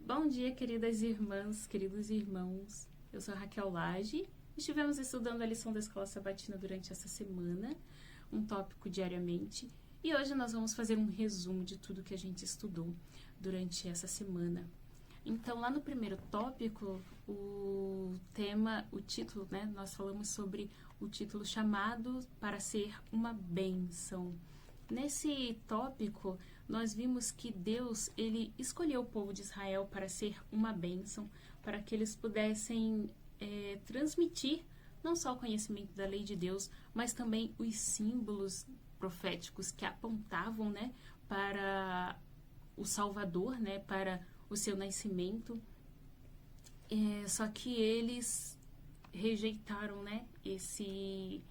Bom dia, queridas irmãs, queridos irmãos. Eu sou a Raquel Lage. Estivemos estudando a lição da Escola Sabatina durante essa semana, um tópico diariamente, e hoje nós vamos fazer um resumo de tudo que a gente estudou durante essa semana. Então, lá no primeiro tópico, o título, né? Nós falamos sobre o título chamado para ser uma bênção. Nesse tópico, nós vimos que Deus, ele escolheu o povo de Israel para ser uma bênção, para que eles pudessem transmitir não só o conhecimento da lei de Deus, mas também os símbolos proféticos que apontavam, né, para o Salvador, né, para o seu nascimento. Só que eles rejeitaram, né, esse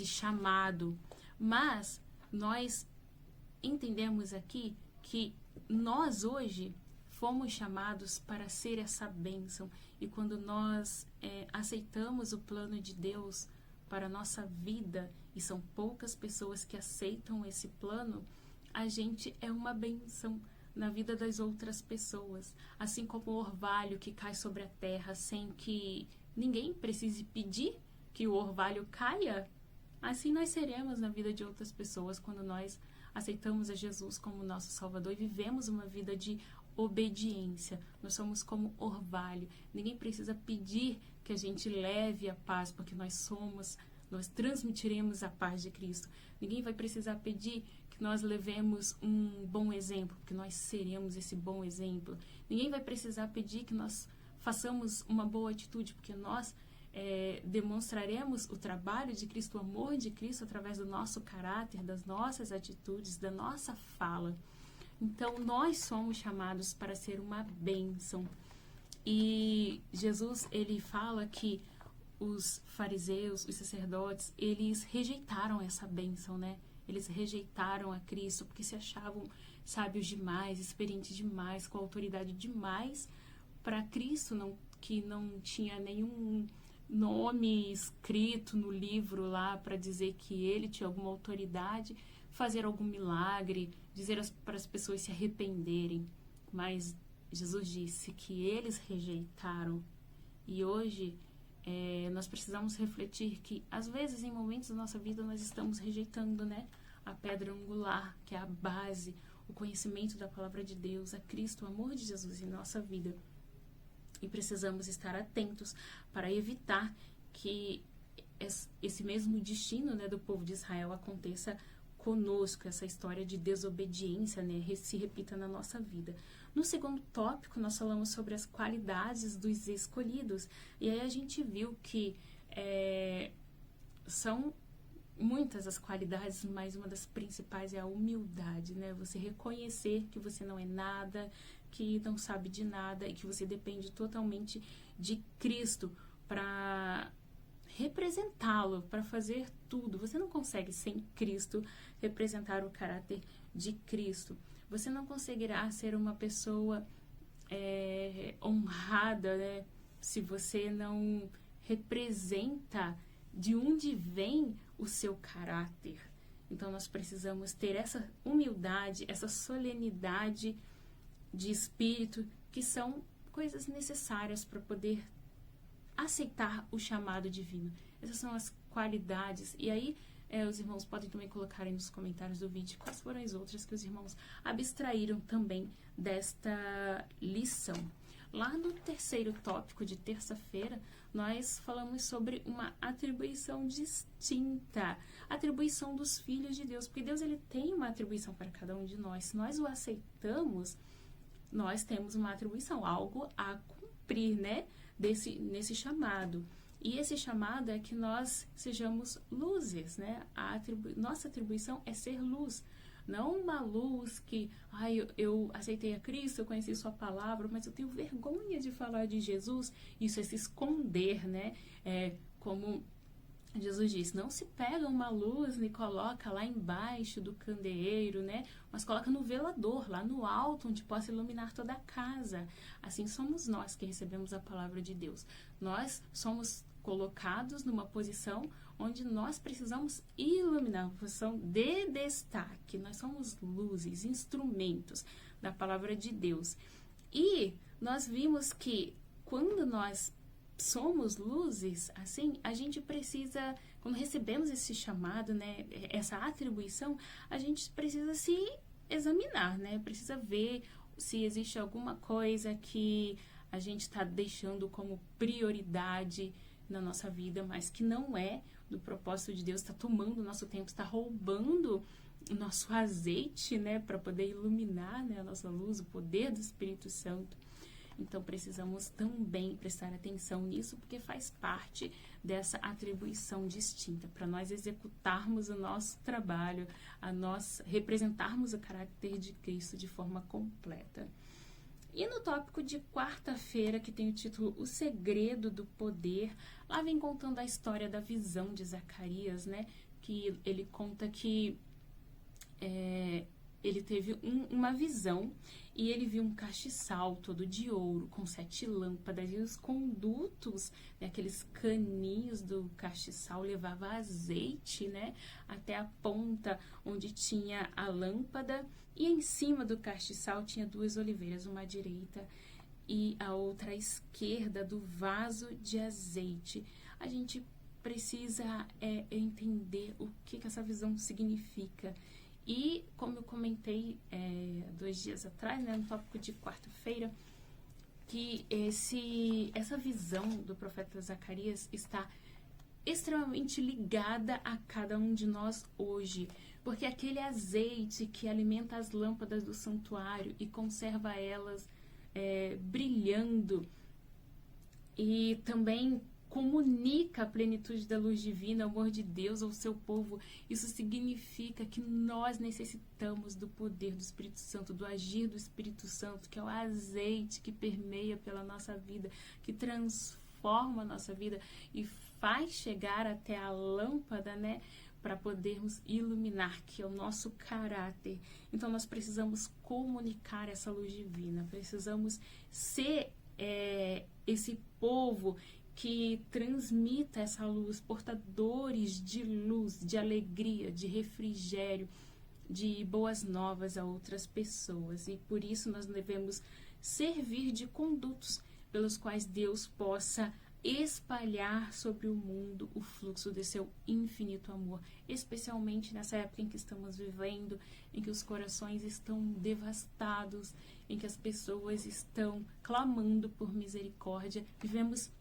chamado. Mas nós entendemos aqui que nós hoje fomos chamados para ser essa bênção. E quando nós aceitamos o plano de Deus para a nossa vida, e são poucas pessoas que aceitam esse plano, a gente é uma bênção na vida das outras pessoas. Assim como o orvalho que cai sobre a terra sem que ninguém precise pedir que o orvalho caia, assim nós seremos na vida de outras pessoas quando nós aceitamos a Jesus como nosso Salvador e vivemos uma vida de obediência. Nós somos como orvalho. Ninguém precisa pedir que a gente leve a paz, porque nós transmitiremos a paz de Cristo. Ninguém vai precisar pedir que nós levemos um bom exemplo, porque nós seremos esse bom exemplo. Ninguém vai precisar pedir que nós façamos uma boa atitude, porque nós demonstraremos o trabalho de Cristo, o amor de Cristo através do nosso caráter, das nossas atitudes, da nossa fala. Então, nós somos chamados para ser uma bênção. E Jesus, ele fala que os fariseus, os sacerdotes, eles rejeitaram essa bênção, né? Eles rejeitaram a Cristo porque se achavam sábios demais, experientes demais, com autoridade demais para Cristo, que não tinha nenhum nome escrito no livro lá para dizer que ele tinha alguma autoridade, fazer algum milagre, dizer para as pessoas se arrependerem. Mas Jesus disse que eles rejeitaram. E hoje nós precisamos refletir que às vezes em momentos da nossa vida nós estamos rejeitando, né, a pedra angular, que é a base, o conhecimento da palavra de Deus, a Cristo, o amor de Jesus em nossa vida. E precisamos estar atentos para evitar que esse mesmo destino, né, do povo de Israel aconteça conosco, essa história de desobediência, né, se repita na nossa vida. No segundo tópico, nós falamos sobre as qualidades dos escolhidos. E aí a gente viu que são muitas as qualidades, mas uma das principais é a humildade, né? Você reconhecer que você não é nada, que não sabe de nada e que você depende totalmente de Cristo para representá-lo, para fazer tudo. Você não consegue, sem Cristo, representar o caráter de Cristo. Você não conseguirá ser uma pessoa honrada, né, se você não representa de onde vem o seu caráter. Então, nós precisamos ter essa humildade, essa solenidade de espírito, que são coisas necessárias para poder aceitar o chamado divino. Essas são as qualidades. E aí, os irmãos podem também colocar aí nos comentários do vídeo quais foram as outras que os irmãos abstraíram também desta lição. Lá no terceiro tópico de terça-feira, nós falamos sobre uma atribuição distinta, atribuição dos filhos de Deus, porque Deus, ele tem uma atribuição para cada um de nós. Se nós o aceitamos, nós temos uma atribuição, algo a cumprir, né, nesse chamado. E esse chamado é que nós sejamos luzes, né? Nossa atribuição é ser luz. Não uma luz que, eu aceitei a Cristo, eu conheci sua palavra, mas eu tenho vergonha de falar de Jesus. Isso é se esconder, né? Como Jesus disse, não se pega uma luz e coloca lá embaixo do candeeiro, né? Mas coloca no velador, lá no alto, onde possa iluminar toda a casa. Assim somos nós que recebemos a palavra de Deus. Nós somos colocados numa posição onde nós precisamos iluminar, uma posição de destaque. Nós somos luzes, instrumentos da palavra de Deus. E nós vimos que quando nós somos luzes, assim, a gente precisa, quando recebemos esse chamado, né, essa atribuição, a gente precisa se examinar, né, precisa ver se existe alguma coisa que a gente está deixando como prioridade na nossa vida, mas que não é do propósito de Deus, está tomando o nosso tempo, está roubando o nosso azeite, né, para poder iluminar, né, a nossa luz, o poder do Espírito Santo. Então, precisamos também prestar atenção nisso, porque faz parte dessa atribuição distinta, para nós executarmos o nosso trabalho, representarmos o caráter de Cristo de forma completa. E no tópico de quarta-feira, que tem o título O Segredo do Poder, lá vem contando a história da visão de Zacarias, né? Que ele conta que ele teve uma visão e ele viu um castiçal todo de ouro, com 7 lâmpadas, e os condutos, né, aqueles caninhos do castiçal, levavam azeite, né, até a ponta onde tinha a lâmpada, e em cima do castiçal tinha 2 oliveiras, uma à direita e a outra à esquerda do vaso de azeite. A gente precisa entender o que essa visão significa. E, como eu comentei 2 dias atrás, né, no tópico de quarta-feira, que essa visão do profeta Zacarias está extremamente ligada a cada um de nós hoje. Porque aquele azeite que alimenta as lâmpadas do santuário e conserva elas brilhando, e também comunica a plenitude da luz divina, o amor de Deus ao seu povo. Isso significa que nós necessitamos do poder do Espírito Santo, do agir do Espírito Santo, que é o azeite que permeia pela nossa vida, que transforma a nossa vida e faz chegar até a lâmpada, né, para podermos iluminar, que é o nosso caráter. Então nós precisamos comunicar essa luz divina, precisamos ser esse povo que transmita essa luz, portadores de luz, de alegria, de refrigério, de boas novas a outras pessoas. E por isso nós devemos servir de condutos pelos quais Deus possa espalhar sobre o mundo o fluxo de seu infinito amor, especialmente nessa época em que estamos vivendo, em que os corações estão devastados, em que as pessoas estão clamando por misericórdia. Vivemos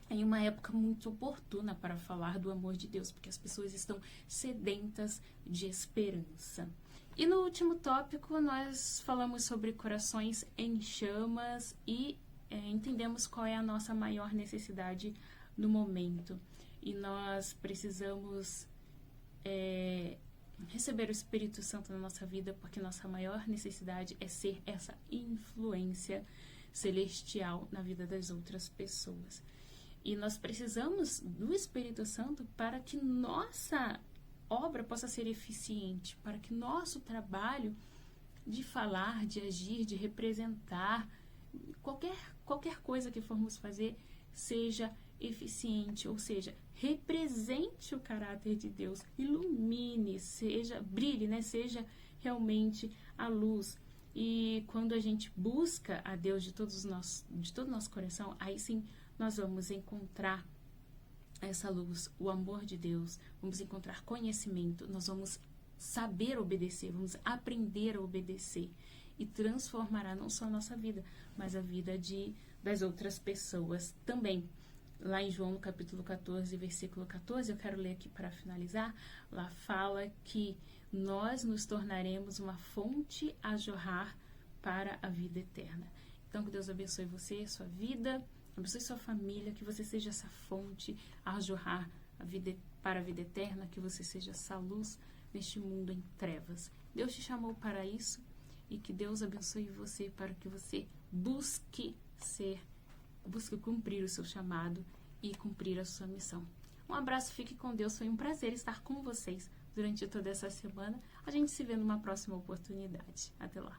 em uma época muito oportuna para falar do amor de Deus, porque as pessoas estão sedentas de esperança. E no último tópico, nós falamos sobre corações em chamas e entendemos qual é a nossa maior necessidade no momento. E nós precisamos receber o Espírito Santo na nossa vida, porque nossa maior necessidade é ser essa influência celestial na vida das outras pessoas. E nós precisamos do Espírito Santo para que nossa obra possa ser eficiente, para que nosso trabalho de falar, de agir, de representar, qualquer coisa que formos fazer seja eficiente, ou seja, represente o caráter de Deus, ilumine, brilhe, né? Seja realmente a luz. E quando a gente busca a Deus de todo o nosso coração, aí sim nós vamos encontrar essa luz, o amor de Deus, vamos encontrar conhecimento, nós vamos saber obedecer, vamos aprender a obedecer, e transformará não só a nossa vida, mas a vida das outras pessoas também. Lá em João, no capítulo 14, versículo 14, eu quero ler aqui para finalizar, lá fala que nós nos tornaremos uma fonte a jorrar para a vida eterna. Então, que Deus abençoe você, sua vida, abençoe sua família, que você seja essa fonte a jorrar para a vida eterna, que você seja essa luz neste mundo em trevas. Deus te chamou para isso, e que Deus abençoe você para que você busque cumprir o seu chamado e cumprir a sua missão. Um abraço, fique com Deus, foi um prazer estar com vocês durante toda essa semana. A gente se vê numa próxima oportunidade. Até lá.